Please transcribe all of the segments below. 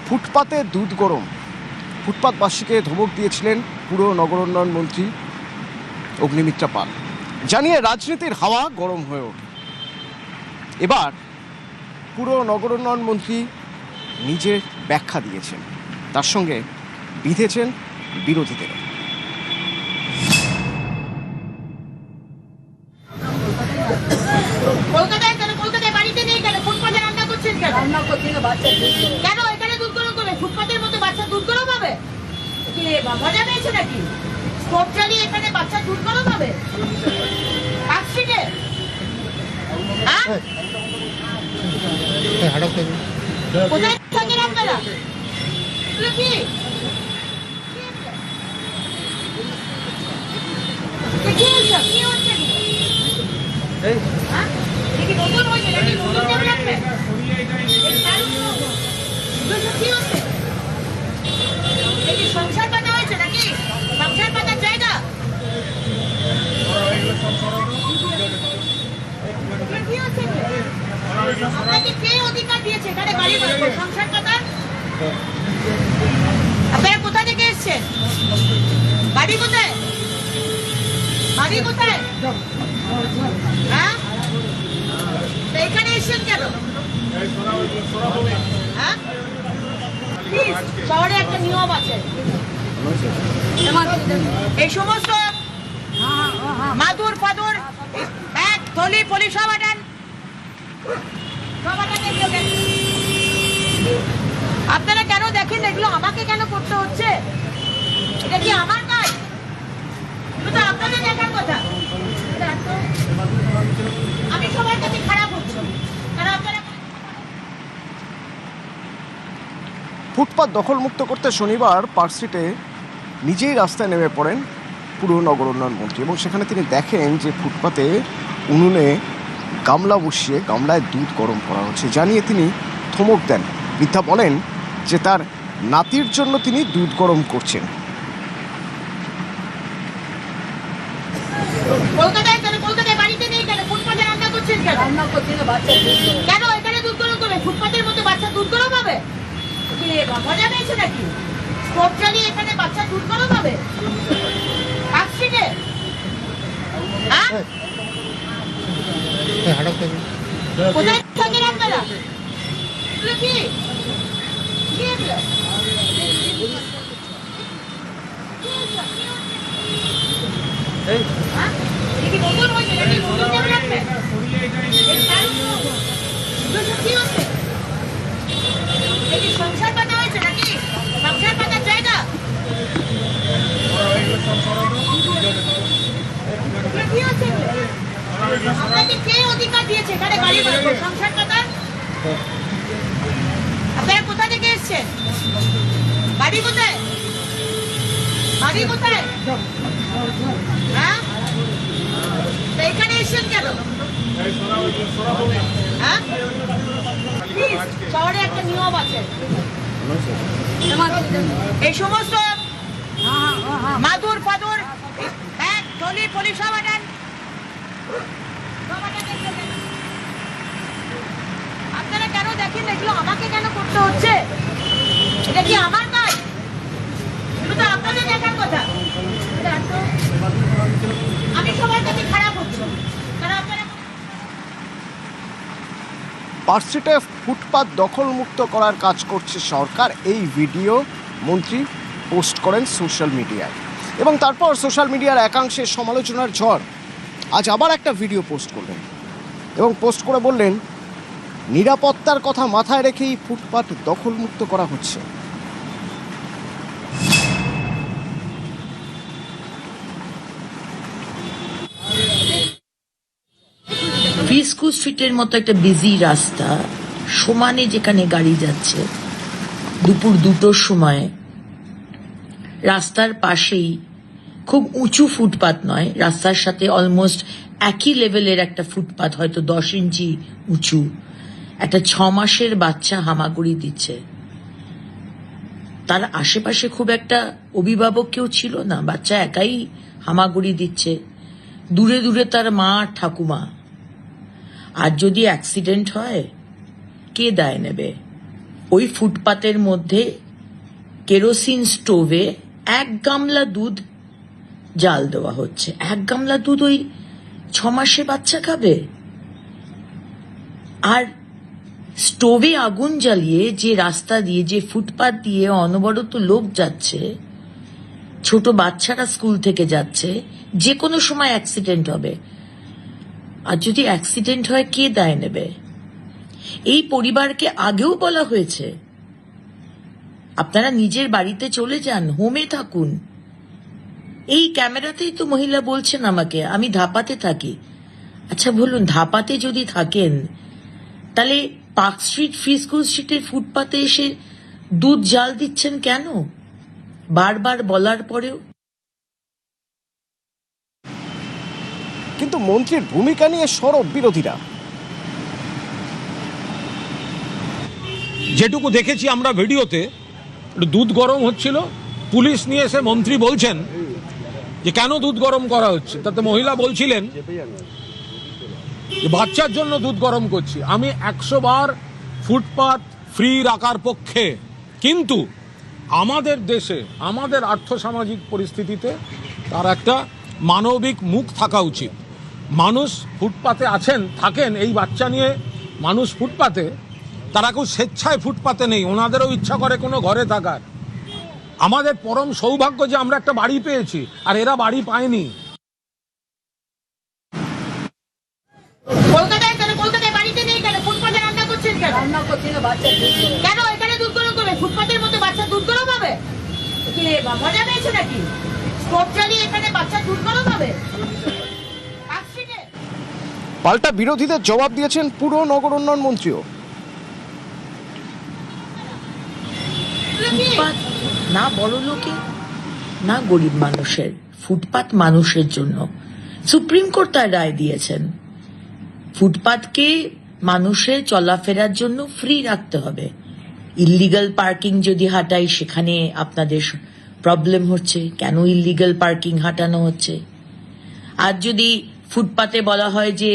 ফুটপাতে দুধ গরম, ফুটপাতবাসীকে ধমক দিয়েছিলেন পুর নগরোন্নয়ন মন্ত্রী অগ্নিমিত্রা পাল, জানিয়ে রাজনীতির হাওয়া গরম হয়ে ওঠে। এবার পুর নগরোন্নয়ন মন্ত্রী নিজে ব্যাখ্যা দিয়েছেন, তার সঙ্গে বিঁধেছেন বিরোধীদের। কেন এখানে দুধ গরম করে ফুটপাতের মতো বাচ্চা দুধ গরম হবে? মজা পেয়েছে নাকি? স্টোভ চালিয়ে এখানে বাচ্চা দুধ গরম হবে? কোথায় থাকেন আপনারা? কি নতুন হয়েছে নাকি? নতুন ডেভেলপমেন্ট সংসার পাতা হয়েছে নাকি? সংসার পাতার জায়গা আপনাকে কে অধিকার দিয়েছে এখানে বাড়ি বানাবো সংসার পাতার? আপনারা কোথা থেকে এসছেন? বাড়ি কোথায়? বাড়ি কোথায়? হ্যাঁ, এখানে এসছেন কেন? হ্যাঁ, শহরে একটা নিয়ম আছে, এই সমস্ত মাদুর ফাদুর ব্যাগ থলি ফলি সব আনেন। আপনারা কেন দেখেন এগুলো? আমাকে কেন করতে হচ্ছে? এটা কি আমার কাজ? এটা আপনাদের দেখার কথা। আমি সবার কাছে খারাপ হচ্ছি কারণ আপনারা ফুটপাত দখলমুক্ত করতে শনিবার পার্কস্ট্রিটে নিজেই রাস্তায় নেমে পড়েন পুর নগরোন্নয়ন মন্ত্রী, এবং সেখানে তিনি দেখেন যে ফুটপাতে উনুনে গামলা বসিয়ে গামলায় দুধ গরম করা হচ্ছে, জানিয়ে তিনি ধমক দেন। বৃদ্ধা বলেন যে তার নাতির জন্য তিনি দুধ গরম করছেন। কলকাতায় বাড়িতে নেই কেন? ফুটপাতে রান্না করছেন কেন? কেন এখানে দুধ গরম করে ফুটপাতের মতো বাচ্চা দুধ গরম হবে? মজা পেয়েছে নাকি? স্টোভ চালিয়ে এখানে বাচ্চা দুধ গরম হবে? পার্কস্ট্রিটে কোথায় থাকেন আপনারা? কি নতুন হয়েছে নাকি? নতুন ডেভেলপমেন্ট সংসার পাতা হয়েছে নাকি? সংসার পাতার জায়গা আপনাকে কে অধিকার দিয়েছে এখানে বাড়ি বানাবো সংসার পাতার? আপনারা কোথা থেকে এসছেন? বাড়ি কোথায়? বাড়ি কোথায়? হ্যাঁ, এখানে এসছেন কেন? হ্যাঁ, শহরে একটা নিয়ম আছে, এই সমস্ত মাদুর ফাদুর ব্যাগ থলি ফলি সব আনেন। আপনারা কেন দেখেন এগুলো? আমাকে কেন করতে হচ্ছে? এটা কি আমার কাজ? এটা আপনাদের দেখার কথা। আমি সবার কাছে খারাপ হচ্ছি কারণ আপনারা পার্কস্ট্রিটে ফুটপাত দখলমুক্ত করার কাজ করছে সরকার, এই ভিডিও মন্ত্রী পোস্ট করেন সোশ্যাল মিডিয়ায়, এবং তারপর সোশ্যাল মিডিয়ার একাংশের সমালোচনার ঝড়। আজ আবার একটা ভিডিও পোস্ট করলেন এবং পোস্ট করে বললেন নিরাপত্তার কথা মাথায় রেখেই ফুটপাত দখলমুক্ত করা হচ্ছে। ফিস্কু স্ট্রিটের মতো একটা বিজি রাস্তা, সমানে যেখানে গাড়ি যাচ্ছে, দুপুর 2টোর সময় রাস্তার পাশেই খুব উঁচু ফুটপাত নয়, রাস্তার সাথে অলমোস্ট একই লেভেলের একটা ফুটপাত, হয়তো 10 ইঞ্চি উঁচু, একটা 6 মাসের বাচ্চা হামাগুড়ি দিচ্ছে। তার আশেপাশে খুব একটা অভিভাবক কেউ ছিল না, বাচ্চা একাই হামাগুড়ি দিচ্ছে, দূরে দূরে তার মা ঠাকুমা। আর যদি অ্যাক্সিডেন্ট হয় কে দায় নেবে? ওই ফুটপাতের মধ্যে কেরোসিন স্টোভে 1 গামলা দুধ জাল দেওয়া হচ্ছে। 1 গামলা দুধ ওই 6 মাসের বাচ্চা খাবে? আর স্টোভে আগুন জ্বালিয়ে যে রাস্তা দিয়ে, যে ফুটপাত দিয়ে অনবরত লোক যাচ্ছে, ছোট বাচ্চারা স্কুল থেকে যাচ্ছে, যে কোনো সময় অ্যাক্সিডেন্ট হবে। আর যদি অ্যাক্সিডেন্ট হয়, কে দায় নেবে? এই পরিবারকে আগেও বলা হয়েছে, আপনারা নিজের বাড়িতে চলে যান, হোমে থাকুন। এই ক্যামেরাতেই তো মহিলা বলছেন আমাকে, আমি ধাপাতে থাকি। আচ্ছা বলুন, ধাপাতে যদি থাকেন, তাহলে পার্ক স্ট্রিট, ফ্রি স্কুল স্ট্রিটের ফুটপাতে এসে দুধ জাল দিচ্ছেন কেন? বারবার বলার পরেও। কিন্তু মন্ত্রীর ভূমিকা নিয়ে সরব বিরোধীরা। যেটুকু দেখেছি আমরা ভিডিওতে, দুধ গরম হচ্ছিল, পুলিশ নিয়ে এসে মন্ত্রী বলছেন যে কেন দুধ গরম করা হচ্ছে। তাতে মহিলা বলছিলেন যে বাচ্চার জন্য দুধ গরম করছি। আমি 100 বার ফুটপাত ফ্রি রাখার পক্ষে, কিন্তু আমাদের দেশে, আমাদের আর্থসামাজিক পরিস্থিতিতে তার একটা মানবিক মুখ থাকা উচিত। মানুষ ফুটপাতে থাকেন এই বাচ্চা নিয়ে, মানুষ ফুটপাতে, তারা কেউ স্বেচ্ছায় ফুটপাতে নেই, ওনাদেরও ইচ্ছা করে কোনো ঘরে থাকার। আমাদের পরম সৌভাগ্য যে আমরা একটা বাড়ি পেয়েছি, আর এরা বাড়ি পায়নি। কলকাতায় বাড়িতে নেই কেন? ফুটপাতে রান্না করছেন কেন? রান্না করছি না, বাচ্চা কেন এখানে দুধ গরম করবে? ফুটপাতের মধ্যে বাচ্চা দুধ গরম হবে? কি মজা পেয়েছে নাকি? স্টোভ চালিয়ে এখানে বাচ্চা দুধ গরম হবে? পাল্টা বিরোধীদের জবাব দিয়েছেন পুর নগর উন্নয়ন মন্ত্রীও। ফুটপাত না বড় লোকে, না গরিব মানুষের, ফুটপাত মানুষের জন্য। সুপ্রিম কোর্ট তার রায় দিয়েছেন, ফুটপাতকে মানুষের চলাফেরার জন্য ফ্রি রাখতে হবে। ইল্লিগাল পার্কিং যদি হাঁটাই, সেখানে আপনাদের প্রবলেম হচ্ছে, কেন ইল্লিগাল পার্কিং হাঁটানো হচ্ছে? আর যদি ফুটপাতে বলা হয় যে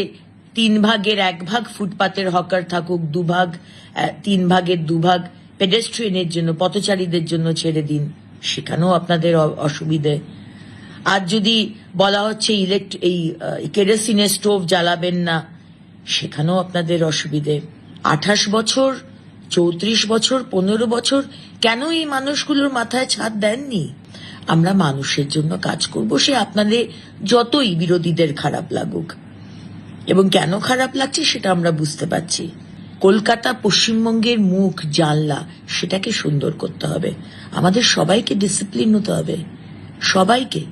3 ভাগের 1 ভাগ ফুটপাতের হকার থাকুক, 3 ভাগের 2 ভাগ পেডেস্ট্রিয়ানের জন্য, পথচারীদের জন্য ছেড়ে দিন, সেখানেও আপনাদের অসুবিধে। আর যদি বলা হচ্ছে এই কেরোসিনের স্টোভ জ্বালাবেন না, সেখানেও আপনাদের অসুবিধে। 28 বছর, 34 বছর, 15 বছর কেন এই মানুষগুলোর মাথায় ছাদ দেননি? আমরা মানুষের জন্য কাজ করব, সে আপনাদের যতই বিরোধীদের খারাপ লাগুক। এবং কেন খারাপ লাগছে সেটা আমরা বুঝতে পারছি। কলকাতা পশ্চিমবঙ্গের মুখ, জানলা, সেটাকে সুন্দর করতে হবে। আমাদের সবাইকে ডিসিপ্লিন হতে হবে, সবাইকে।